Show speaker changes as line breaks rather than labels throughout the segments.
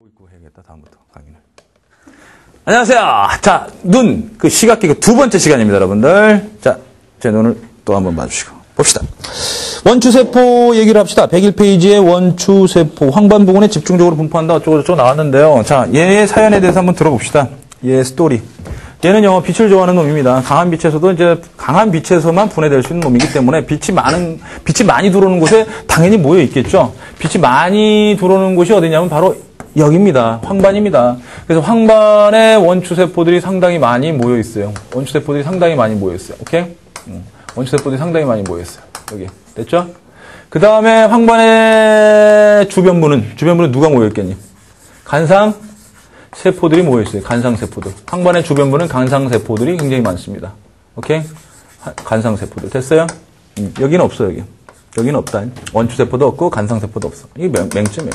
입고 해야겠다, 다음부터 강의는. 안녕하세요. 자, 그 시각기 두 번째 시간입니다, 여러분들. 자, 제 눈을 또 한번 봐주시고. 봅시다. 원추세포 얘기를 합시다. 101페이지에 원추세포, 황반부근에 집중적으로 분포한다, 어쩌고저쩌고 나왔는데요. 자, 얘의 사연에 대해서 한번 들어봅시다. 얘의 스토리. 얘는요, 빛을 좋아하는 놈입니다. 강한 빛에서도 이제, 강한 빛에서만 분해될 수 있는 놈이기 때문에 빛이 많이 들어오는 곳에 당연히 모여 있겠죠. 빛이 많이 들어오는 곳이 어디냐면 바로 여기입니다. 황반입니다. 그래서 황반에 원추세포들이 상당히 많이 모여 있어요. 원추세포들이 상당히 많이 모여 있어요. 오케이? 원추세포들이 상당히 많이 모여 있어요. 여기. 됐죠? 그 다음에 황반의 주변부는 누가 모여 있겠니? 간상세포들이 모여 있어요. 간상세포들. 황반의 주변부는 간상세포들이 굉장히 많습니다. 오케이? 간상세포들. 됐어요? 여기는 없어, 여기. 여기는 없다. 원추세포도 없고, 간상세포도 없어. 이게 맹점.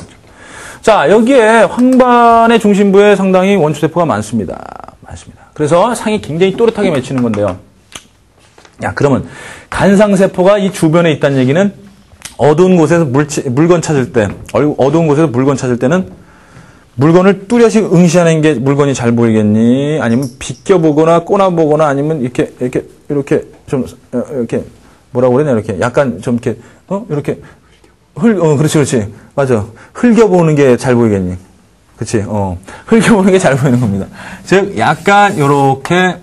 자, 여기에 황반의 중심부에 상당히 원추세포가 많습니다. 그래서 상이 굉장히 또렷하게 맺히는 건데요. 야, 그러면 간상세포가 이 주변에 있다는 얘기는 어두운 곳에서 물건 찾을 때, 어두운 곳에서 물건 찾을 때는 물건을 뚜렷이 응시하는 게 물건이 잘 보이겠니? 아니면 비껴보거나 꼬나보거나 아니면 이렇게 좀, 이렇게, 뭐라고 그러냐, 이렇게. 약간 좀 이렇게, 이렇게. 그렇지. 맞아. 흘겨보는 게 잘 보이겠니? 그치? 흘겨보는 게 잘 보이는 겁니다. 즉, 약간, 요렇게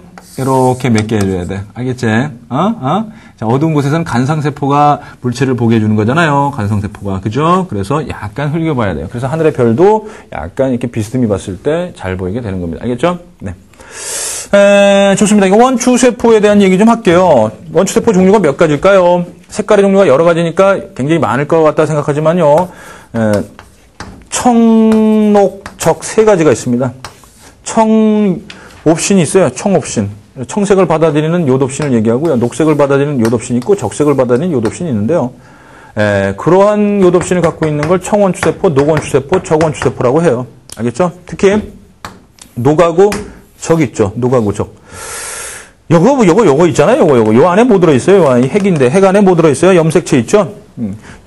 몇 개 해줘야 돼. 알겠지? 자, 어두운 곳에서는 간상세포가 물체를 보게 해주는 거잖아요. 간상세포가. 그죠? 그래서 약간 흘겨봐야 돼요. 그래서 하늘의 별도 약간 이렇게 비스듬히 봤을 때 잘 보이게 되는 겁니다. 알겠죠? 네. 좋습니다. 이거 원추세포에 대한 얘기 좀 할게요. 원추세포 종류가 몇 가지일까요? 색깔의 종류가 여러 가지니까 굉장히 많을 것 같다 생각하지만요. 청, 녹, 적 세 가지가 있습니다. 옵신이 있어요. 청옵신. 청색을 받아들이는 요독신을 얘기하고요. 녹색을 받아들이는 요독신이 있고 적색을 받아들이는 요독신이 있는데요. 그러한 요독신을 갖고 있는 걸 청원추세포, 녹원추세포, 적원추세포라고 해요. 알겠죠? 특히 녹하고 적 있죠. 녹하고 적. 요거 있잖아요. 요거. 요 안에 뭐 들어있어요? 이 핵인데, 핵 안에 뭐 들어있어요? 염색체 있죠?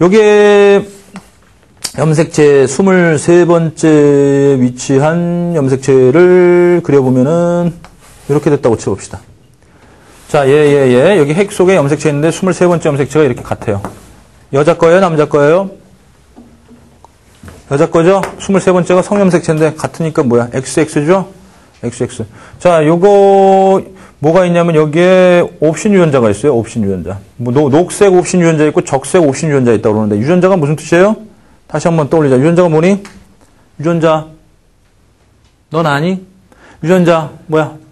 요게 염색체 23번째 위치한 염색체를 그려보면은 이렇게 됐다고 쳐봅시다. 자, 여기 핵 속에 염색체 있는데 23번째 염색체가 이렇게 같아요. 여자 거예요? 남자 거예요? 여자 거죠? 23번째가 성염색체인데 같으니까 뭐야? XX죠? XX. 자, 요거 뭐가 있냐면 여기에 옵신 유전자가 있어요. 옵신 유전자. 뭐 녹색 옵신 유전자 있고 적색 옵신 유전자 있다고 그러는데 유전자가 무슨 뜻이에요? 다시 한번 떠올리자. 유전자가 뭐니? 유전자. 넌 아니? 유전자 뭐야?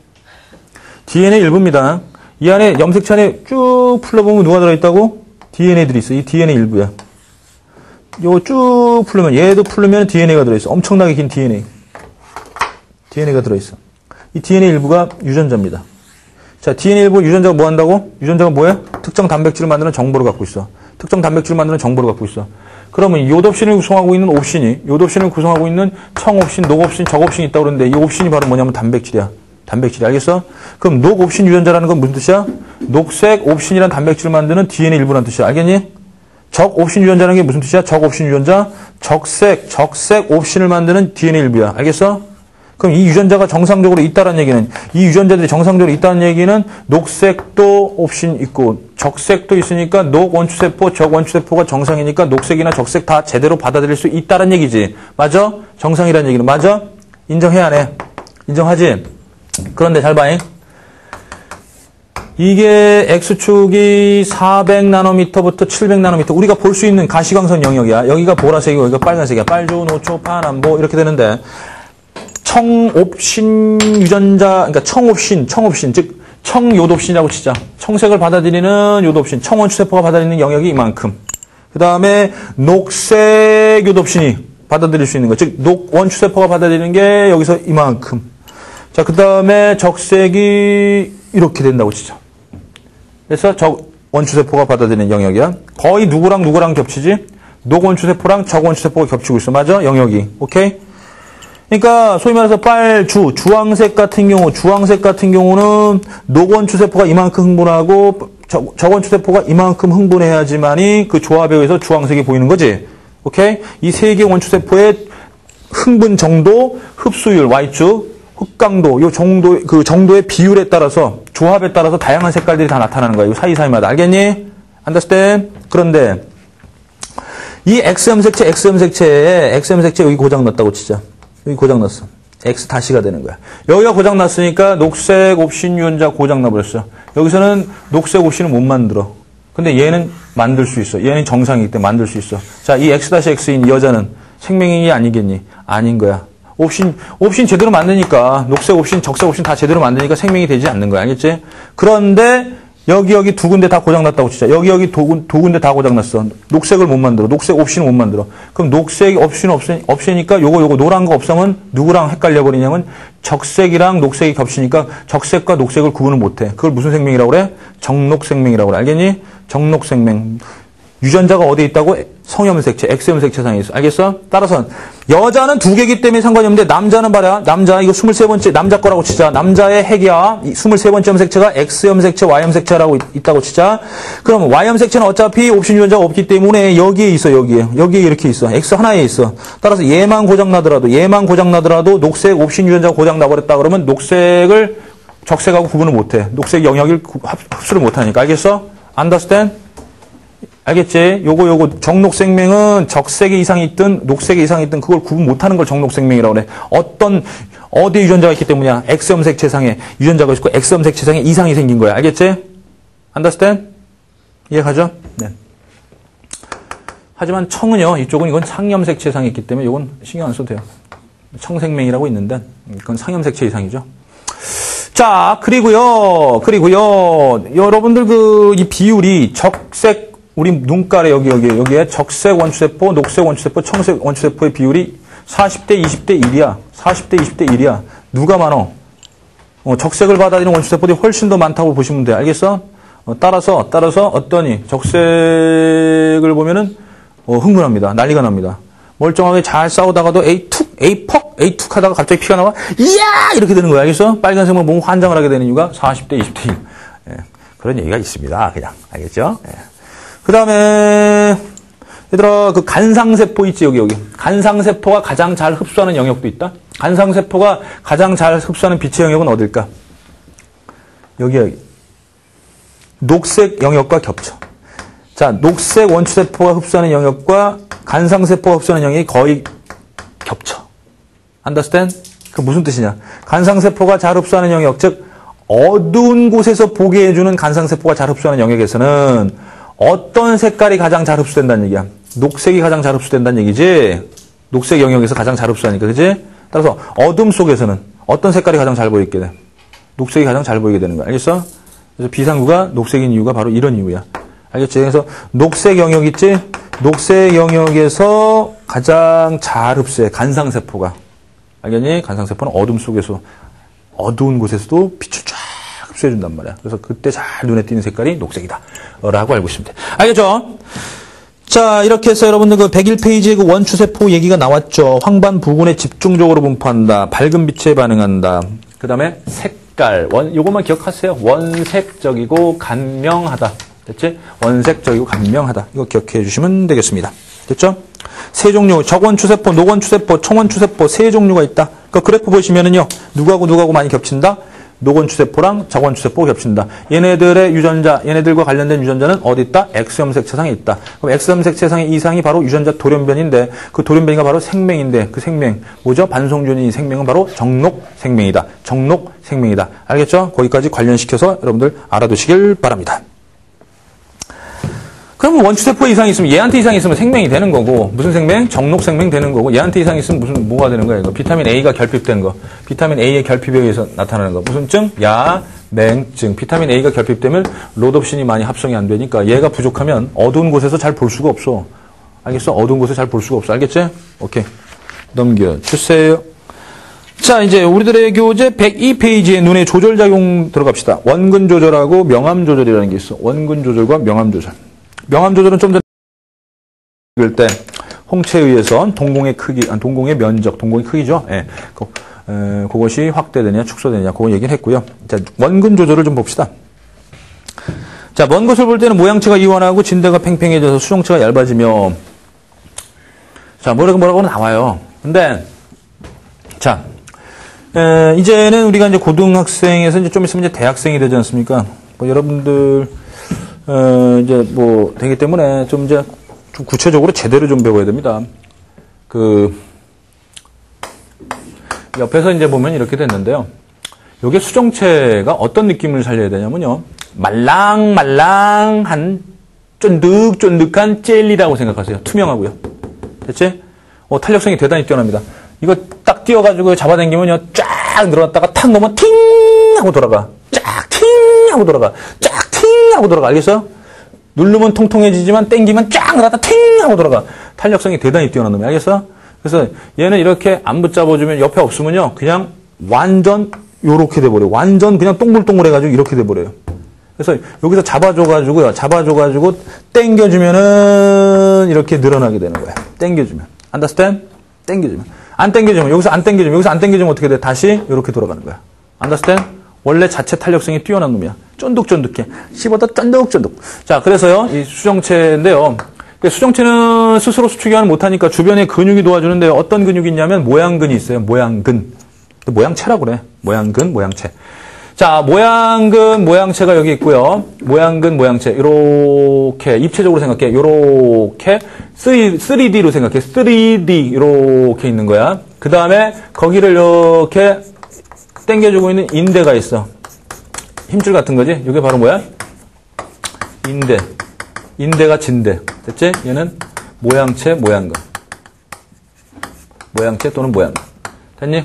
DNA 일부입니다. 이 안에 염색체 안에 쭉 풀러보면 누가 들어있다고? DNA들이 있어. 이 DNA 일부야. 요거 쭉 풀면 얘도 풀면 DNA가 들어있어. 엄청나게 긴 DNA가 들어있어. 이 DNA 일부가 유전자입니다. 자, DNA 일부 유전자가 뭐 한다고? 유전자가 뭐야? 특정 단백질을 만드는 정보를 갖고 있어. 특정 단백질을 만드는 정보를 갖고 있어. 그러면 요독신을 구성하고 있는 옵신이, 요독신을 구성하고 있는 청옵신, 녹옵신, 적옵신이 있다고 그러는데 이 옵신이 바로 뭐냐면 단백질이야. 단백질이 알겠어? 그럼 녹옵신 유전자라는 건 무슨 뜻이야? 녹색 옵신이라는 단백질을 만드는 DNA 일부라는 뜻이야. 알겠니? 적옵신 유전자라는 게 무슨 뜻이야? 적옵신 유전자, 적색 옵신을 만드는 DNA 일부야. 알겠어? 그럼 이 유전자가 정상적으로 있다는 얘기는, 이 유전자들이 정상적으로 있다는 얘기는 녹색도 옵신 있고 적색도 있으니까 녹원추세포, 적원추세포가 정상이니까 녹색이나 적색 다 제대로 받아들일 수 있다는 얘기지. 맞아? 정상이라는 얘기는. 맞아? 인정해 안 해? 인정하지? 그런데 잘 봐. 이게 X축이 400나노미터부터 700나노미터. 우리가 볼 수 있는 가시광선 영역이야. 여기가 보라색이고 여기가 빨간색이야. 빨주, 노초, 파남보 이렇게 되는데 청옵신 유전자, 그러니까 청옵신, 즉 청요독신이라고 치자. 청색을 받아들이는 요독신, 청원추세포가 받아들이는 영역이 이만큼. 그 다음에 녹색 요독신이 받아들일 수 있는 거, 즉 녹원추세포가 받아들이는 게 여기서 이만큼. 자, 그 다음에 적색이 이렇게 된다고 치자. 그래서 적원추세포가 받아들이는 영역이야. 거의 누구랑 겹치지? 녹원추세포랑 적원추세포가 겹치고 있어. 맞아? 영역이. 오케이? 그러니까 소위 말해서 주황색 같은 경우는 녹원추세포가 이만큼 흥분하고 적원추세포가 이만큼 흥분해야지만이 그 조합에 의해서 주황색이 보이는 거지. 오케이? 이 세 개 원추세포의 흥분 정도, 흡수율, Y축, 흑강도, 요 정도, 그 정도의 비율에 따라서, 조합에 따라서 다양한 색깔들이 다 나타나는 거야. 이거 사이사이마다. 알겠니? understand? 그런데, 이 X염색체에 여기 고장 났다고 치자. 여기 고장 났어. X 다시가 되는 거야. 여기가 고장 났으니까 녹색 옵신 유전자 고장 나버렸어. 여기서는 녹색 옵신을 못 만들어. 근데 얘는 만들 수 있어. 얘는 정상이기 때문에 만들 수 있어. 자, 이 X-X인 이 여자는 생명이 아니겠니? 아닌 거야. 옵신 제대로 만드니까, 녹색 옵신, 적색 옵신 다 제대로 만드니까 생명이 되지 않는 거야. 알겠지? 그런데, 여기 두 군데 다 고장났다고 치자. 여기 두 군데 다 고장났어. 녹색을 못 만들어. 녹색 옵신을 못 만들어. 그럼 녹색 옵신 없으니까 요거 노란 거 없으면 누구랑 헷갈려 버리냐면 적색이랑 녹색이 겹치니까 적색과 녹색을 구분을 못 해. 그걸 무슨 생명이라고 그래? 정록생명이라고 그래. 알겠니? 정록생명. 유전자가 어디에 있다고? 성염색체, X염색체상에 있어. 알겠어? 따라서 여자는 두 개이기 때문에 상관이 없는데 남자는 봐라. 남자 이거 23번째 남자 거라고 치자. 남자의 핵이야. 23번째 염색체가 X염색체, Y염색체라고 있다고 치자. 그럼 Y염색체는 어차피 옵신 유전자가 없기 때문에 여기에 있어. 여기에 이렇게 있어. X 하나에 있어. 따라서 얘만 고장 나더라도 녹색 옵신 유전자가 고장 나버렸다 그러면 녹색을 적색하고 구분을 못 해. 녹색 영역을 흡수를 못 하니까. 알겠어? understand? 알겠지? 요거 정록생명은 적색의 이상이 있든 녹색의 이상이 있든 그걸 구분 못하는 걸 정록생명이라고 그래. 어디에 유전자가 있기 때문이야? X염색체상에 유전자가 있고 X염색체상에 이상이 생긴 거야. 알겠지? understand? 이해가죠? 네. 하지만 청은요, 이건 상염색체상이 있기 때문에 이건 신경 안 써도 돼요. 청생명이라고 있는데 이건 상염색체 이상이죠. 자, 그리고요, 여러분들 이 비율이 적색 우리 눈깔에 여기에 적색 원추세포, 녹색 원추세포, 청색 원추세포의 비율이 40대 20대 1이야. 40대 20대 1이야. 누가 많어? 적색을 받아들이는 원추세포들이 훨씬 더 많다고 보시면 돼. 알겠어? 따라서 어떠니? 적색을 보면은 흥분합니다. 난리가 납니다. 멀쩡하게 잘 싸우다가도 에이툭 하다가 갑자기 피가 나와. 이야! 이렇게 되는 거야. 알겠어? 빨간색만 보면 환장을 하게 되는 이유가 40대 20대 1. 예, 그런 얘기가 있습니다. 그냥. 알겠죠? 예. 그 다음에, 얘들아, 그 간상세포 있지, 여기. 간상세포가 가장 잘 흡수하는 영역도 있다? 간상세포가 가장 잘 흡수하는 빛의 영역은 어딜까? 여기. 녹색 영역과 겹쳐. 자, 녹색 원추세포가 흡수하는 영역과 간상세포가 흡수하는 영역이 거의 겹쳐. understand? 그 무슨 뜻이냐? 간상세포가 잘 흡수하는 영역, 즉, 어두운 곳에서 보게 해주는 간상세포가 잘 흡수하는 영역에서는 어떤 색깔이 가장 잘 흡수된다는 얘기야? 녹색이 가장 잘 흡수된다는 얘기지? 녹색 영역에서 가장 잘 흡수하니까, 그지? 따라서 어둠 속에서는 어떤 색깔이 가장 잘 보이게 돼? 녹색이 가장 잘 보이게 되는 거야. 알겠어? 그래서 비상구가 녹색인 이유가 바로 이런 이유야. 알겠지? 그래서 녹색 영역 있지? 녹색 영역에서 가장 잘 흡수해. 간상세포가. 알겠니? 간상세포는 어둠 속에서, 어두운 곳에서도 빛을 쫙 흡수해준단 말이야. 그래서 그때 잘 눈에 띄는 색깔이 녹색이다. 라고 알고 있으면 돼. 알겠죠? 자, 이렇게 해서 여러분들 그 101페이지에 그 원추세포 얘기가 나왔죠. 황반 부근에 집중적으로 분포한다. 밝은 빛에 반응한다. 그 다음에 색깔. 요것만 기억하세요. 원색적이고 간명하다. 됐지? 원색적이고 간명하다. 이거 기억해 주시면 되겠습니다. 됐죠? 세 종류, 적원추세포, 녹원추세포, 청원추세포 세 종류가 있다. 그 그래프 보시면은요, 누구하고 많이 겹친다? 녹원추세포랑 적원추세포가 겹친다. 얘네들의 유전자, 얘네들과 관련된 유전자는 어디 있다? X염색체상에 있다. 그럼 X염색체상의 이상이 바로 유전자 돌연변인데, 그 돌연변이가 바로 생명인데, 그 생명, 뭐죠? 반송균이 생명은 바로 정록생명이다. 정록생명이다. 알겠죠? 거기까지 관련시켜서 여러분들 알아두시길 바랍니다. 그럼 원추세포 이상이 있으면 얘한테 이상이 있으면 생명이 되는 거고 무슨 생명? 정록생명 되는 거고 얘한테 이상이 있으면 뭐가 되는 거야? 이거 비타민 A가 결핍된 거. 비타민 A의 결핍에 의해서 나타나는 거. 무슨 증? 야맹증. 비타민 A가 결핍되면 로놉신이 많이 합성이 안 되니까 얘가 부족하면 어두운 곳에서 잘 볼 수가 없어. 알겠어? 어두운 곳에서 잘 볼 수가 없어. 알겠지? 오케이. 넘겨주세요. 자, 이제 우리들의 교재 102페이지에 눈의 조절작용 들어갑시다. 원근 조절하고 명암 조절이라는 게 있어. 원근 조절과 명암 조절. 명암 조절은 좀 전에 읽을 때 홍채에 의해서 동공의 크기, 동공의 면적, 동공의 크기죠. 예. 그것이 확대되냐, 축소되냐, 그거 얘기를 했고요. 자, 원근 조절을 좀 봅시다. 자, 먼 것을 볼 때는 모양체가 이완하고 진대가 팽팽해져서 수정체가 얇아지며, 자, 뭐라고 나와요. 근데 자, 이제는 우리가 이제 고등학생에서 이제 좀 있으면 이제 대학생이 되지 않습니까? 뭐 여러분들, 이제 뭐 되기 때문에 좀 이제 좀 구체적으로 제대로 좀 배워야 됩니다. 옆에서 이제 보면 이렇게 됐는데요. 요게 수정체가 어떤 느낌을 살려야 되냐면요. 말랑말랑한 쫀득쫀득한 젤리라고 생각하세요. 투명하고요. 됐지? 탄력성이 대단히 뛰어납니다. 이거 딱 띄워가지고 잡아당기면요. 쫙 늘어났다가 탁 놓으면 팅! 하고 돌아가. 쫙 팅! 하고 돌아가. 쫙 팅! 하고 돌아가. 알겠어요? 누르면 통통해지지만 땡기면 쫙 늘어났다 팅! 하고 돌아가. 탄력성이 대단히 뛰어난 놈이야. 알겠어? 그래서 얘는 이렇게 안 붙잡아주면 옆에 없으면요. 그냥 완전 요렇게 돼버려요. 완전 그냥 동글동글해가지고 이렇게 돼버려요. 그래서 여기서 잡아줘가지고요. 잡아줘가지고 땡겨주면은 이렇게 늘어나게 되는 거예요. 땡겨주면. understand? 땡겨주면. 안 땡겨주면, 여기서 안 땡겨주면, 여기서 안 땡겨주면 어떻게 돼? 다시 이렇게 돌아가는 거야. understand? 원래 자체 탄력성이 뛰어난 놈이야. 쫀득쫀득해. 씹어도 쫀득쫀득. 자, 그래서요. 이 수정체인데요. 수정체는 스스로 수축이 못하니까 주변에 근육이 도와주는데 어떤 근육이 있냐면 모양근이 있어요. 모양근. 모양체라고 그래. 모양근, 모양체. 자, 모양근, 모양체가 여기 있고요. 모양근, 모양체. 요렇게, 입체적으로 생각해. 요렇게, 3D로 생각해. 3D, 요렇게 있는 거야. 그 다음에, 거기를 이렇게 당겨주고 있는 인대가 있어. 힘줄 같은 거지? 이게 바로 뭐야? 인대. 인대가 진대. 됐지? 얘는 모양체, 모양근. 모양체 또는 모양근. 됐니?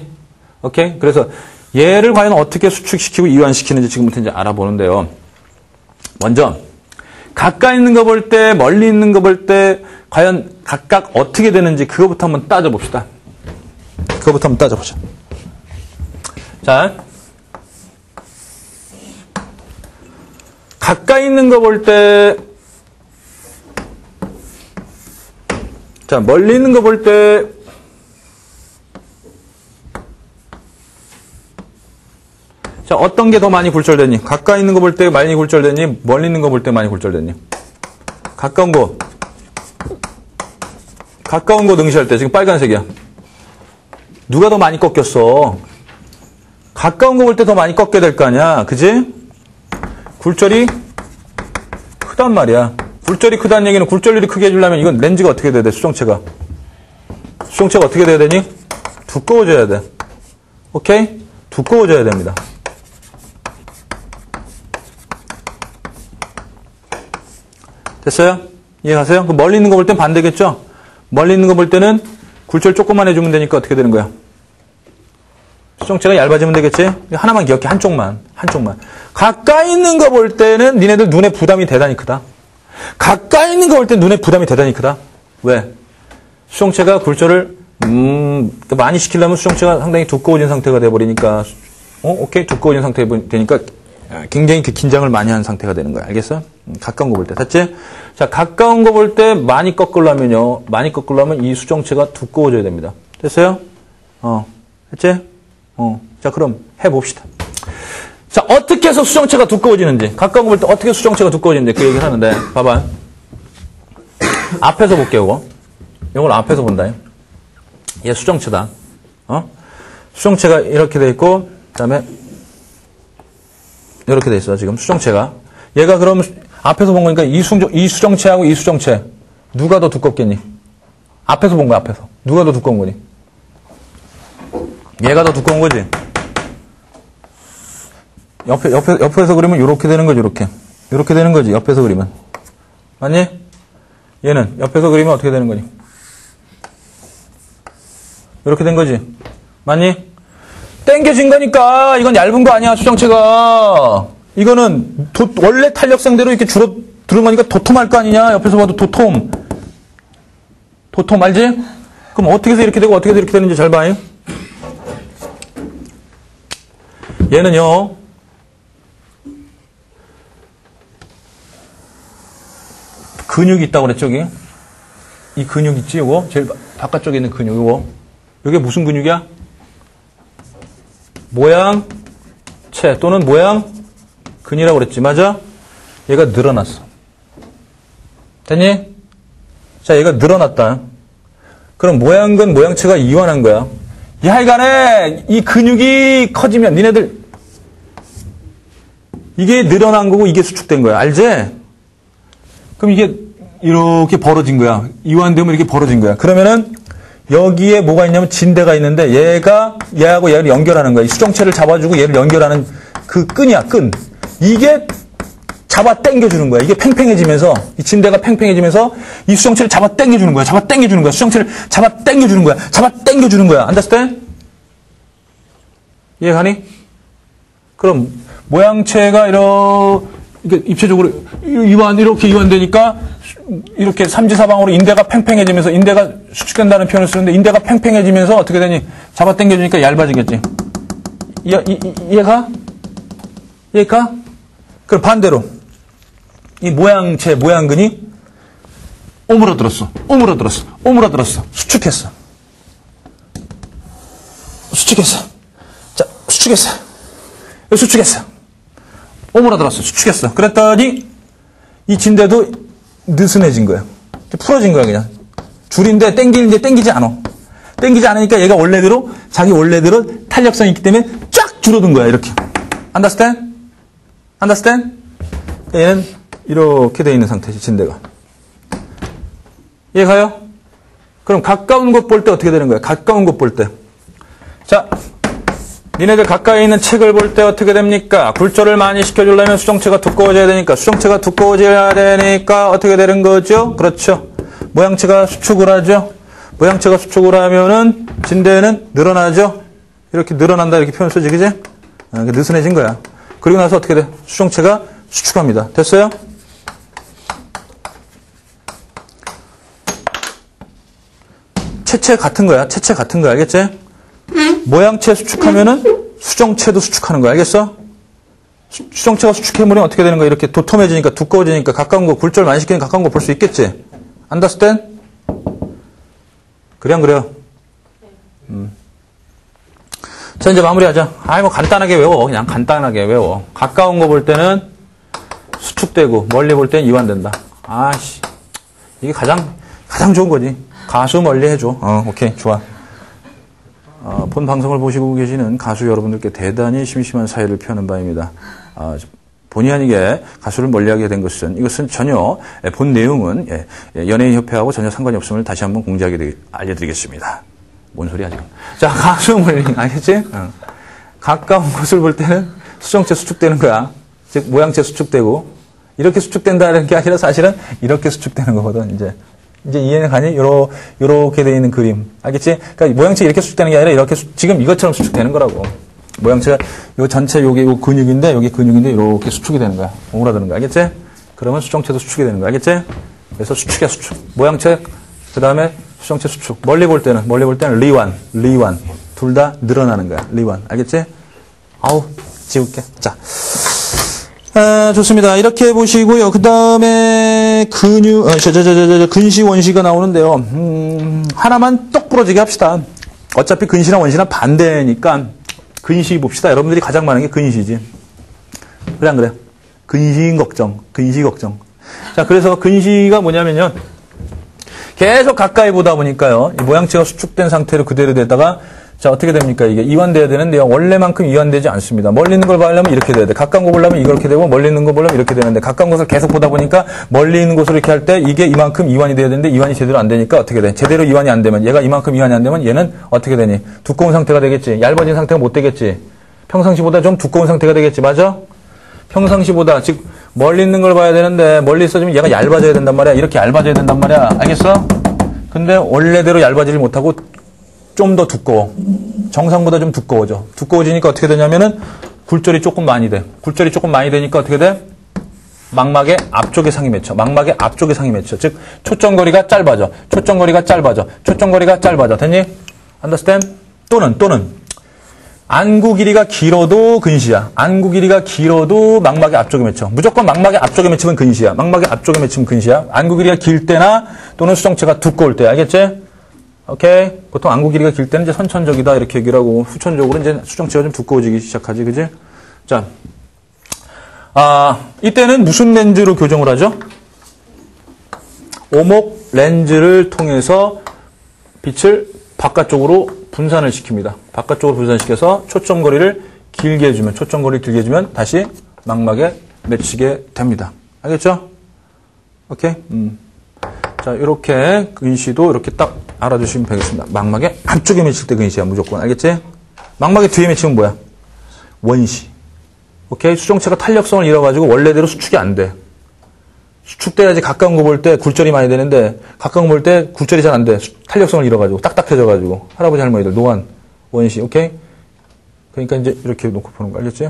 오케이? 그래서, 얘를 과연 어떻게 수축시키고 이완시키는지 지금부터 이제 알아보는데요. 먼저 가까이 있는 거 볼 때, 멀리 있는 거 볼 때 과연 각각 어떻게 되는지 그거부터 한번 따져봅시다. 그거부터 한번 따져보자. 자, 가까이 있는 거 볼 때, 자, 멀리 있는 거 볼 때, 자, 어떤 게 더 많이 굴절됐니? 가까이 있는 거 볼 때 많이 굴절됐니? 멀리 있는 거 볼 때 많이 굴절됐니? 가까운 거 능시할 때 지금 빨간색이야. 누가 더 많이 꺾였어? 가까운 거 볼 때 더 많이 꺾게 될 거 아니야. 그지? 굴절이 크단 말이야. 굴절이 크다는 얘기는 굴절률이 크게 해주려면 이건 렌즈가 어떻게 돼야 돼? 수정체가 어떻게 돼야 되니? 두꺼워져야 돼. 오케이? 두꺼워져야 됩니다. 됐어요? 이해가세요? 멀리 있는 거 볼 땐 반대겠죠? 멀리 있는 거 볼 때는 굴절 조금만 해주면 되니까 어떻게 되는 거야? 수정체가 얇아지면 되겠지? 하나만 기억해. 한쪽만. 가까이 있는 거 볼 때는 니네들 눈에 부담이 대단히 크다. 가까이 있는 거 볼 때 눈에 부담이 대단히 크다. 왜? 수정체가 굴절을 많이 시키려면 수정체가 상당히 두꺼워진 상태가 돼버리니까 오케이. 두꺼워진 상태가 되니까 굉장히 긴장을 많이 한 상태가 되는 거야. 알겠어? 가까운 거 볼 때. 됐지? 자, 가까운 거 볼 때 많이 꺾으려면요. 이 수정체가 두꺼워져야 됩니다. 됐어요? 됐지? 자, 그럼 해봅시다. 자, 어떻게 해서 수정체가 두꺼워지는지. 가까운 거 볼 때 어떻게 수정체가 두꺼워지는지 그 얘기를 하는데, 봐봐. 앞에서 볼게요, 이걸 앞에서 본다. 얘 수정체다. 수정체가 이렇게 돼 있고, 그 다음에, 이렇게 돼 있어, 지금, 수정체가. 얘가 그럼, 앞에서 본 거니까, 이 수정체하고 이 수정체, 누가 더 두껍겠니? 앞에서 본 거야, 앞에서. 누가 더 두꺼운 거니? 얘가 더 두꺼운 거지? 옆에서 그리면 이렇게 되는 거지, 이렇게. 이렇게 되는 거지, 옆에서 그리면. 맞니? 얘는, 옆에서 그리면 어떻게 되는 거니? 이렇게 된 거지? 맞니? 땡겨진 거니까 이건 얇은 거 아니야, 수정체가. 이거는 원래 탄력성대로 이렇게 줄어드는 거니까 도톰할 거 아니냐? 옆에서 봐도 도톰 알지? 그럼 어떻게 해서 이렇게 되고 어떻게 해서 이렇게 되는지 잘 봐요. 얘는요, 근육이 있다고 그랬죠, 여기? 이 근육 있지, 요거? 제일 바깥쪽에 있는 근육, 요거. 이게 무슨 근육이야? 모양체 또는 모양근이라고 그랬지. 맞아? 얘가 늘어났어. 됐니? 자, 얘가 늘어났다. 그럼 모양근, 모양체가 이완한 거야. 하여간에 이 근육이 커지면 니네들 이게 늘어난 거고 이게 수축된 거야. 알지? 그럼 이게 이렇게 벌어진 거야. 이완되면 이렇게 벌어진 거야. 그러면은 여기에 뭐가 있냐면 진대가 있는데 얘하고 얘를 연결하는 거야. 이 수정체를 잡아주고 얘를 연결하는 그 끈이야, 끈. 이게 잡아 당겨주는 거야. 이게 팽팽해지면서, 이 진대가 팽팽해지면서 이 수정체를 잡아 당겨주는 거야. 잡아 당겨주는 거야. 수정체를 잡아 당겨주는 거야. 잡아 당겨주는 거야. 안됐을 이해가니? 그럼 모양체가 이렇게 입체적으로 이렇게 이완되니까 이렇게 삼지사방으로 인대가 팽팽해지면서 인대가 수축된다는 표현을 쓰는데 인대가 팽팽해지면서 어떻게 되니? 잡아 당겨주니까 얇아지겠지. 얘가? 그럼 반대로 이 모양체, 모양근이 오므러들었어. 수축했어. 자, 수축했어. 오므러들었어. 수축했어. 그랬더니 이 진대도 느슨해진 거야. 풀어진 거야, 그냥. 줄인데 땡기는데 땡기지 않아. 땡기지 않으니까 얘가 자기 원래대로 탄력성이 있기 때문에 쫙 줄어든 거야, 이렇게. Understand? 얘는 이렇게 돼 있는 상태지, 진대가. 이해가요? 그럼 가까운 곳 볼 때 어떻게 되는 거야? 가까운 곳 볼 때. 자, 니네들 가까이 있는 책을 볼 때 어떻게 됩니까? 굴절을 많이 시켜주려면 수정체가 두꺼워져야 되니까, 수정체가 두꺼워져야 되니까 어떻게 되는 거죠? 그렇죠. 모양체가 수축을 하죠. 모양체가 수축을 하면은 진대는 늘어나죠. 이렇게 늘어난다 이렇게 표현 쓰지, 그지? 느슨해진 거야. 그리고 나서 어떻게 돼? 수정체가 수축합니다. 됐어요? 체체 같은 거야. 알겠지? 모양체 수축하면은 수정체도 수축하는 거야. 알겠어? 수정체가 수축해버리면 어떻게 되는 거야? 이렇게 도톰해지니까, 두꺼워지니까, 가까운 거, 굴절 많이 시키는 가까운 거 볼 수 있겠지? Understand? 그래, 안 그래요? 자, 이제 마무리하자. 뭐 간단하게 외워. 그냥 간단하게 외워. 가까운 거 볼 때는 수축되고, 멀리 볼 때는 이완된다. 이게 가장 좋은 거지. 가수 멀리 해줘. 오케이, 좋아. 본 방송을 보시고 계시는 가수 여러분들께 대단히 심심한 사의를 표하는 바입니다. 본의 아니게 가수를 멀리하게 된 것은 이것은 전혀 본 내용은 연예인협회하고 전혀 상관이 없음을 다시 한번 공지하게 알려드리겠습니다. 뭔 소리야 지금. 자, 가수 멀리 알겠지? 가까운 곳을 볼 때는 수정체 수축되는 거야. 즉 모양체 수축되고 이렇게 수축된다는 게 아니라 사실은 이렇게 수축되는 거거든. 이제 이해는 가니? 요렇게 돼 있는 그림. 알겠지? 그러니까 모양체 이렇게 수축되는 게 아니라 이렇게 지금 이것처럼 수축되는 거라고. 모양체가 요 전체 요게 요 근육인데 여기 근육인데 이렇게 수축이 되는 거야. 오므라드는 거야. 알겠지? 그러면 수정체도 수축이 되는 거야. 알겠지? 그래서 수축이야, 수축. 모양체 그다음에 수정체 수축. 멀리 볼 때는 리완. 둘 다 늘어나는 거야. 리완. 알겠지? 지울게. 자. 좋습니다. 이렇게 보시고요. 그 다음에 근시, 원시가 나오는데요. 하나만 똑 부러지게 합시다. 어차피 근시랑 원시랑 반대니까 근시 봅시다. 여러분들이 가장 많은 게 근시지. 그래, 안 그래? 근시 걱정. 자, 그래서 근시가 뭐냐면요. 계속 가까이 보다 보니까요. 이 모양체가 수축된 상태로 그대로 되다가 자, 어떻게 됩니까? 이게 이완돼야 되는데요. 원래만큼 이완되지 않습니다. 멀리 있는 걸 보려면 이렇게 돼야 돼. 가까운 거 보려면 이렇게 되고, 멀리 있는 거 보려면 이렇게 되는데, 가까운 곳을 계속 보다 보니까, 멀리 있는 곳을 이렇게 할 때, 이게 이만큼 이완이 돼야 되는데, 이완이 제대로 안 되니까 어떻게 돼? 제대로 이완이 안 되면, 얘가 이만큼 이완이 안 되면, 얘는 어떻게 되니? 두꺼운 상태가 되겠지. 얇아진 상태가 못 되겠지. 평상시보다 좀 두꺼운 상태가 되겠지. 맞아? 평상시보다, 즉, 멀리 있는 걸 봐야 되는데, 멀리 있어지면 얘가 얇아져야 된단 말이야. 이렇게 얇아져야 된단 말이야. 알겠어? 근데, 원래대로 얇아지지 못하고, 좀 더 두꺼워. 정상보다 좀 두꺼워져. 두꺼워지니까 어떻게 되냐면은 굴절이 조금 많이 돼. 굴절이 조금 많이 되니까 어떻게 돼? 망막의 앞쪽에 상이 맺혀. 즉 초점거리가 짧아져. 됐니? Understand? 또는 안구 길이가 길어도 근시야. 안구 길이가 길어도 망막의 앞쪽에 맺혀. 무조건 망막의 앞쪽에 맺히면 근시야. 안구 길이가 길 때나 또는 수정체가 두꺼울 때. 알겠지? 오케이. 보통 안구 길이가 길 때는 이제 선천적이다 이렇게 얘기를 하고 후천적으로 이제 수정체가 좀 두꺼워지기 시작하지, 그지? 자, 이때는 무슨 렌즈로 교정을 하죠? 오목 렌즈를 통해서 빛을 바깥쪽으로 분산을 시킵니다. 바깥쪽으로 분산시켜서 초점거리를 길게 해주면 다시 망막에 맺히게 됩니다. 알겠죠? 오케이? 자, 이렇게 근시도 이렇게 딱 알아두시면 되겠습니다. 망막에 안쪽에 맺힐 때 근시야, 무조건. 알겠지? 망막에 뒤에 맺히면 뭐야? 원시. 오케이? 수정체가 탄력성을 잃어가지고 원래대로 수축이 안 돼. 수축돼야지 가까운 거 볼 때 굴절이 많이 되는데, 가까운 거 볼 때 굴절이 잘 안 돼. 탄력성을 잃어가지고, 딱딱해져가지고. 할아버지, 할머니들, 노안, 원시. 오케이? 그러니까 이제 이렇게 놓고 보는 거 알겠지?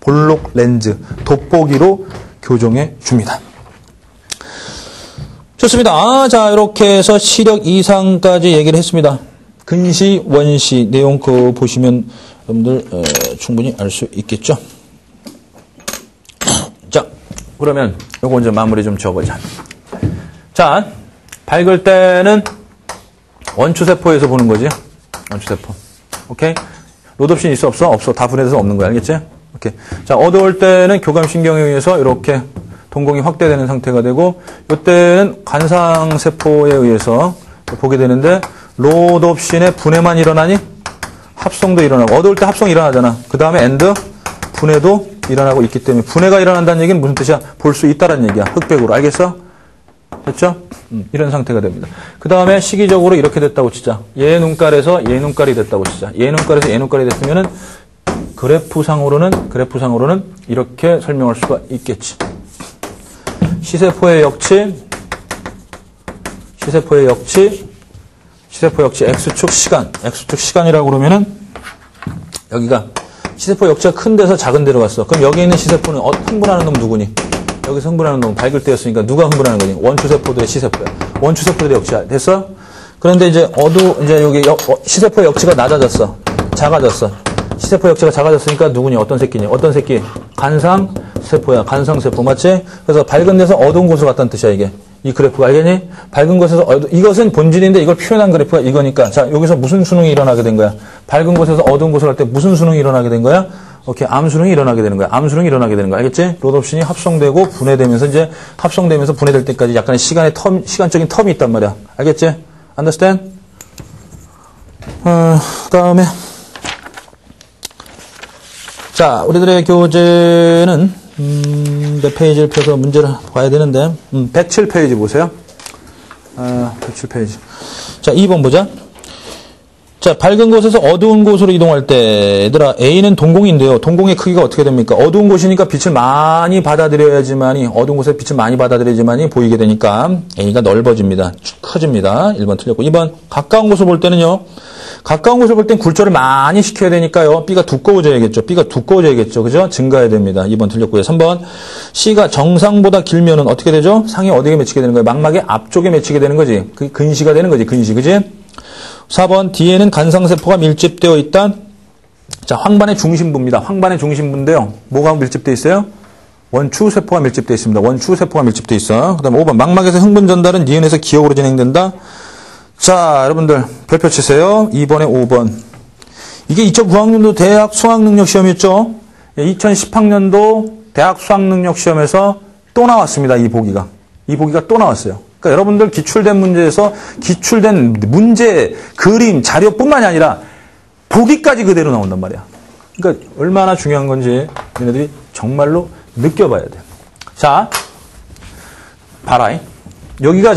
볼록 렌즈, 돋보기로 교정해 줍니다. 좋습니다. 자, 이렇게 해서 시력 이상까지 얘기를 했습니다. 근시, 원시, 내용 그거 보시면 여러분들 충분히 알 수 있겠죠? 자, 그러면 요거 이제 마무리 좀 지어보자. 자, 밝을 때는 원추세포에서 보는 거지. 원추세포. 오케이? 로드옵신 있어, 없어? 없어. 다 분해돼서 없는 거야. 알겠지? 오케이. 자, 어두울 때는 교감신경에 의해서 이렇게 동공이 확대되는 상태가 되고, 이때는 관상세포에 의해서 보게 되는데, 로드옵신의 분해만 일어나니? 합성도 일어나고, 어두울 때 합성이 일어나잖아. 그 다음에 엔드, 분해도 일어나고 있기 때문에, 분해가 일어난다는 얘기는 무슨 뜻이야? 볼 수 있다는 얘기야. 흑백으로. 알겠어? 됐죠? 이런 상태가 됩니다. 그 다음에 시기적으로 이렇게 됐다고 치자. 얘 눈깔에서 얘 눈깔이 됐다고 치자. 얘 눈깔에서 얘 눈깔이 됐으면은, 그래프상으로는 이렇게 설명할 수가 있겠지. 시세포의 역치 X축 시간이라고 그러면은, 여기가, 시세포 역치가 큰 데서 작은 데로 갔어. 그럼 여기 있는 시세포는 흥분하는 놈 누구니? 여기서 흥분하는 놈 밝을 때였으니까 누가 흥분하는 거니? 원추세포들의 시세포야. 원추세포들의 역치야. 됐어? 그런데 이제 이제 여기 시세포의 역치가 낮아졌어. 작아졌어. 시세포 역치가 작아졌으니까 누구니? 어떤 새끼니? 어떤 새끼? 간상세포야. 간상세포. 맞지? 그래서 밝은 데서 어두운 곳으로 갔다는 뜻이야, 이게. 이 그래프가. 알겠니? 밝은 곳에서 이것은 본질인데 이걸 표현한 그래프가 이거니까. 자, 여기서 무슨 수능이 일어나게 된 거야? 밝은 곳에서 어두운 곳으로 갈 때 무슨 수능이 일어나게 된 거야? 오케이. 암수능이 일어나게 되는 거야. 암수능이 일어나게 되는 거야. 알겠지? 로드옵신이 합성되고 분해되면서 이제 합성되면서 분해될 때까지 약간의 시간적인 텀이 있단 말이야. 알겠지? Understand? 다음에. 자, 우리들의 교재는, 몇 페이지를 펴서 문제를 봐야 되는데, 107페이지 보세요. 107페이지. 자, 2번 보자. 자, 밝은 곳에서 어두운 곳으로 이동할 때, 얘들아, A는 동공인데요. 동공의 크기가 어떻게 됩니까? 어두운 곳이니까 빛을 많이 받아들여야지만이, 어두운 곳에 빛을 많이 받아들여야지만이 보이게 되니까, A가 넓어집니다. 커집니다. 1번 틀렸고. 2번, 가까운 곳을 볼 때는요, 가까운 곳을 볼 땐 굴절을 많이 시켜야 되니까요. B가 두꺼워져야겠죠. 그죠? 증가해야 됩니다. 2번 틀렸고요. 3번, C가 정상보다 길면은 어떻게 되죠? 상이 어디에 맺히게 되는 거예요? 망막의 앞쪽에 맺히게 되는 거지. 그게 근시가 되는 거지. 그지? 4번, D에는 간상세포가 밀집되어 있다. 자, 황반의 중심부입니다. 황반의 중심부인데요. 뭐가 밀집되어 있어요? 원추세포가 밀집되어 있습니다. 원추세포가 밀집되어 있어. 그 다음에 5번, 망막에서 흥분 전달은 니은에서 기억으로 진행된다. 자, 여러분들 별표 치세요. 2번에 5번. 이게 2009학년도 대학 수학능력시험이었죠. 2010학년도 대학 수학능력시험에서 또 나왔습니다. 이 보기가 또 나왔어요. 그러니까 여러분들 기출된 문제에서 기출된 문제, 그림, 자료뿐만이 아니라 보기까지 그대로 나온단 말이야. 그러니까 얼마나 중요한 건지 얘네들이 정말로 느껴봐야 돼. 자, 봐라. 여기가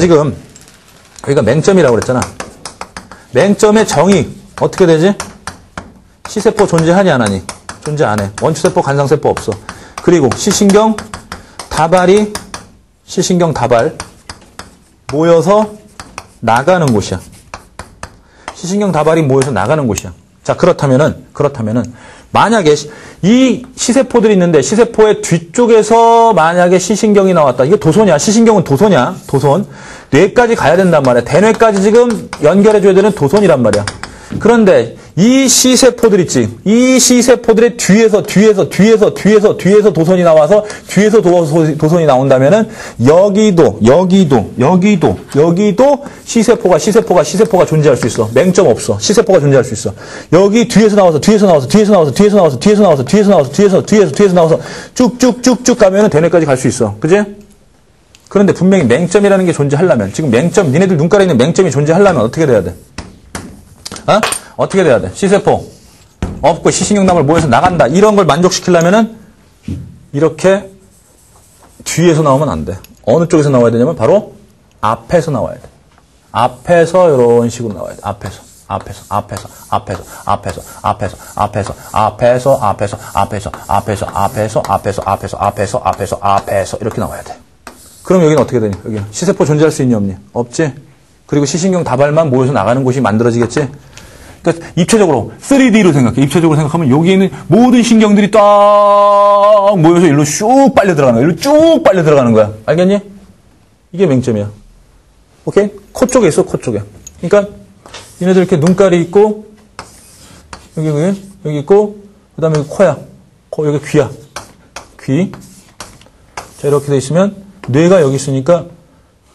맹점이라고 그랬잖아. 맹점의 정의 어떻게 되지? 시세포 존재하니 안 하니? 존재 안 해. 원추세포, 간상세포 없어. 그리고 시신경 다발 모여서 나가는 곳이야. 시신경 다발이 모여서 나가는 곳이야. 자, 그렇다면은 만약에 이 시세포들이 있는데 시세포의 뒤쪽에서 만약에 시신경이 나왔다. 이게 도손이야. 시신경은 도손이야. 도손. 뇌까지 가야 된단 말이야. 대뇌까지 지금 연결해줘야 되는 도손이란 말이야. 그런데 이 시세포들 있지. 이 시세포들의 뒤에서 도손이 나와서 뒤에서 도손이 나온다면은 여기도 시세포가 존재할 수 있어. 맹점 없어. 시세포가 존재할 수 있어. 여기 뒤에서 나와서 쭉쭉쭉쭉 가면은 대뇌까지 갈 수 있어. 그지? 그런데 분명히 맹점이라는 게 존재하려면 지금 맹점, 니네들 눈가에 있는 맹점이 존재하려면 어떻게 돼야 돼? 어떻게 돼야 돼? C세포 없고 시신경답을 모여서 나간다. 이런 걸 만족시키려면은 이렇게 뒤에서 나오면 안 돼. 어느 쪽에서 나와야 되냐면 바로 앞에서 나와야 돼. 앞에서 이런 식으로 나와야 돼. 앞에서 이렇게 나와야 돼. 그럼 여기는 어떻게 되니? 여기 C세포 존재할 수 있니 없니? 없지. 그리고 시신경 다발만 모여서 나가는 곳이 만들어지겠지. 그러니까 입체적으로 3D로 생각해. 입체적으로 생각하면 여기 있는 모든 신경들이 딱 모여서 일로 쭉 빨려 들어가는 거야. 일로 쭉 빨려 들어가는 거야. 알겠니? 이게 맹점이야. 오케이? 코 쪽에 있어, 코 쪽에. 그러니까 얘네들 이렇게 눈깔이 있고 여기 있고 그다음에 여기 코야. 여기 귀야. 귀. 자, 이렇게 돼 있으면 뇌가 여기 있으니까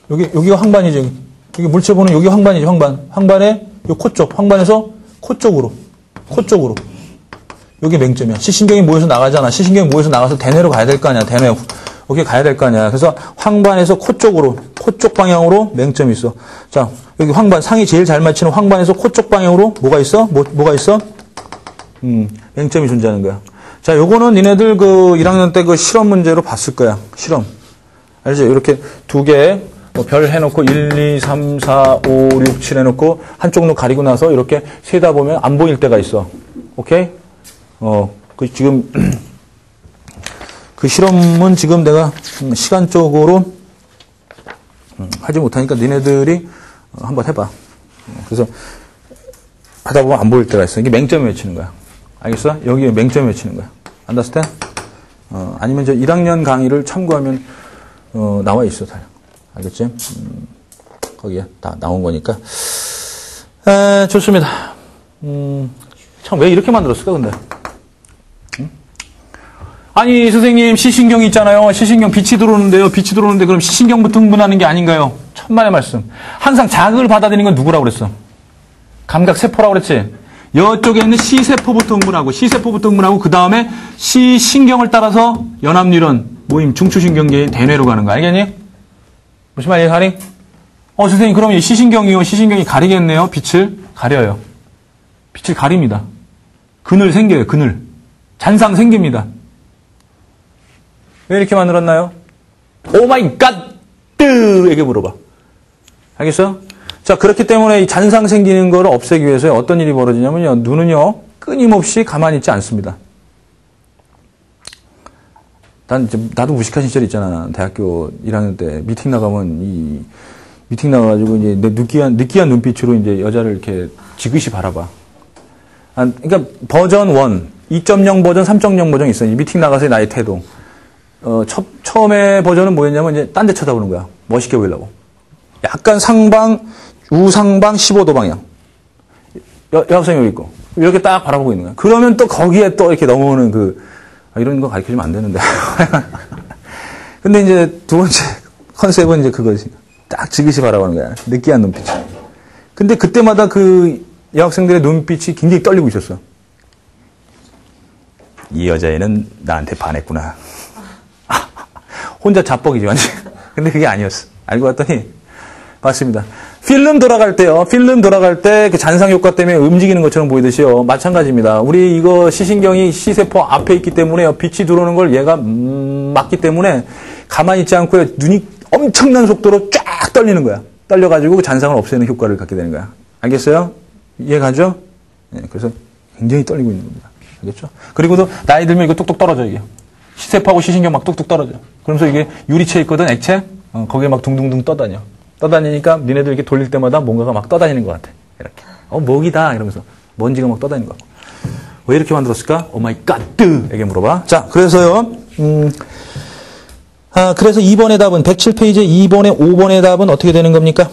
여기가 황반이지. 여기 물체 보는 여기 황반이지, 황반. 황반에 요 코 쪽, 황반에서 코 쪽으로. 여기 맹점이야. 시신경이 모여서 나가잖아. 시신경이 모여서 나가서 대뇌로 가야 될 거 아니야. 대뇌. 여기 가야 될 거 아니야. 그래서 황반에서 코 쪽으로, 코 쪽 방향으로 맹점이 있어. 자, 여기 황반, 상이 제일 잘 맞히는 황반에서 코 쪽 방향으로 뭐가 있어? 뭐가 있어? 맹점이 존재하는 거야. 자, 요거는 니네들 그 1학년 때 그 실험 문제로 봤을 거야. 실험. 알지? 이렇게 두 개, 뭐 별 해놓고 1, 2, 3, 4, 5, 6, 7 해놓고 한쪽 눈 가리고 나서 이렇게 세다 보면 안 보일 때가 있어. 오케이? 지금, 그 실험은 지금 내가 시간적으로 하지 못하니까 니네들이 한번 해봐. 그래서 하다 보면 안 보일 때가 있어. 이게 맹점이 외치는 거야. 알겠어? 여기 맹점이 외치는 거야. 안다스텐? 아니면 저 1학년 강의를 참고하면 나와 있어. 다. 알겠지? 거기에 다 나온 거니까. 좋습니다. 참 왜 이렇게 만들었을까 근데? 아니 선생님 시신경이 있잖아요. 시신경 빛이 들어오는데요. 빛이 들어오는데 그럼 시신경부터 흥분하는 게 아닌가요? 천만의 말씀. 항상 자극을 받아들이는 건 누구라고 그랬어? 감각세포라고 그랬지? 이쪽에 있는 C세포부터 흥분하고 그 다음에 C신경을 따라서 연합뉴런 모임 중추신경계의 대뇌로 가는 거 알겠니? 무슨 말이에요, 가리? 선생님 그럼 이 시신경이 가리겠네요. 빛을 가려요. 빛을 가립니다. 그늘 생겨요. 그늘. 잔상 생깁니다. 왜 이렇게 만들었나요? 오 마이 갓! 에게 물어봐. 알겠어? 자, 그렇기 때문에 이 잔상 생기는 걸 없애기 위해서 어떤 일이 벌어지냐면요. 눈은요, 끊임없이 가만히 있지 않습니다. 나도 무식한 시절 있잖아. 대학교 1학년 때 미팅 나가면 미팅 나가가지고 이제 내 느끼한 눈빛으로 이제 여자를 이렇게 지그시 바라봐. 그러니까 버전 1, 2.0 버전, 3.0 버전이 있어. 미팅 나가서의 나의 태도. 처음에 버전은 뭐였냐면 이제 딴 데 쳐다보는 거야. 멋있게 보이려고. 약간 우상방 15도 방향. 여학생이 여기 있고. 이렇게 딱 바라보고 있는 거야. 그러면 또 거기에 또 이렇게 넘어오는 이런 거 가르쳐주면 안 되는데. 근데 이제 두 번째 컨셉은 이제 그거지. 딱 지그시 바라보는 거야. 느끼한 눈빛. 근데 그때마다 그 여학생들의 눈빛이 굉장히 떨리고 있었어. 이 여자애는 나한테 반했구나. 혼자 자뻑이지, 완전. 근데 그게 아니었어. 알고 봤더니, 맞습니다. 필름 돌아갈 때 그 잔상 효과 때문에 움직이는 것처럼 보이듯이요. 마찬가지입니다. 우리 이거 시신경이 C세포 앞에 있기 때문에요. 빛이 들어오는 걸 얘가 막기 때문에 가만히 있지 않고요. 눈이 엄청난 속도로 쫙 떨리는 거야. 떨려가지고 그 잔상을 없애는 효과를 갖게 되는 거야. 알겠어요? 이해가죠? 네, 그래서 굉장히 떨리고 있는 겁니다. 알겠죠? 그리고도 나이 들면 이거 뚝뚝 떨어져, 이게. C세포하고 시신경 막 뚝뚝 떨어져. 그러면서 이게 유리체 있거든, 액체? 거기에 막 둥둥둥 떠다녀. 떠다니니까 니네들 이렇게 돌릴 때마다 뭔가가 막 떠다니는 것 같아. 이렇게. 모기다. 이러면서. 먼지가 막 떠다니는 것 같고. 왜 이렇게 만들었을까? 오 마이 갓! 에게 물어봐. 자, 그래서요, 그래서 2번의 답은, 107페이지 2번의 5번의 답은 어떻게 되는 겁니까?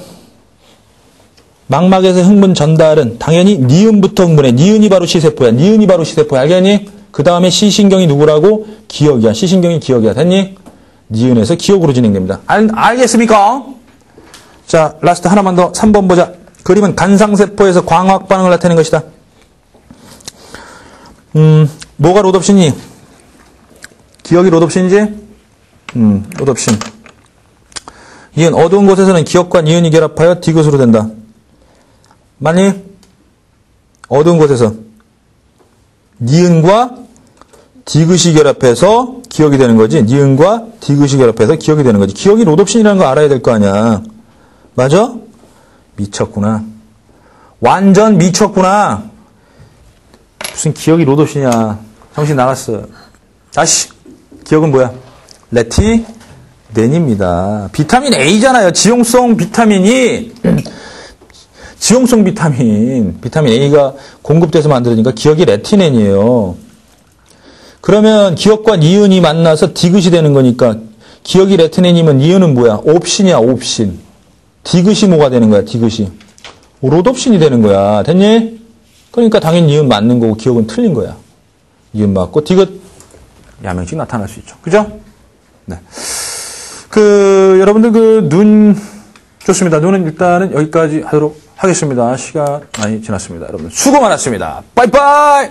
망막에서 흥분 전달은 당연히 니은부터 흥분해. 니은이 바로 C세포야. 알겠니? 그 다음에 C신경이 누구라고? 기억이야. C신경이 기억이야. 됐니? 니은에서 기억으로 진행됩니다. 알겠습니까? 자, 라스트 하나만 더. 3번 보자. 그림은 간상세포에서 광학 반응을 나타내는 것이다. 뭐가 로덥신이? 기억이 로덥신이지? 로덥신. 니은, 어두운 곳에서는 기억과 니은이 결합하여 디귿으로 된다. 맞니? 어두운 곳에서 니은과 디귿이 결합해서 기억이 되는 거지. 니은과 디귿이 결합해서 기억이 되는 거지. 기억이 롯옵신이라는 거 알아야 될 거 아니야. 맞아? 미쳤구나. 완전 미쳤구나. 무슨 기억이 롯옵신이야. 정신 나갔어. 다시. 기억은 뭐야? 레티넨입니다. 비타민 A잖아요. 지용성 비타민이 지용성 비타민 A가 공급돼서 만들어지니까 기억이 레티넨이에요. 그러면 기억과 니은이 만나서 디귿이 되는 거니까 기억이 레티넨이면 니은은 뭐야? 옵신이야, 옵신. 디귿이 뭐가 되는 거야? 디귿이. 롯옵신이 되는 거야. 됐니? 그러니까 당연히 니은 맞는 거고 기억은 틀린 거야. 니은 맞고 디귿 야명식 나타날 수 있죠. 그죠? 네. 여러분들 눈 좋습니다. 눈은 일단은 여기까지 하도록 하겠습니다. 시간 많이 지났습니다. 여러분 수고 많았습니다. 빠이빠이!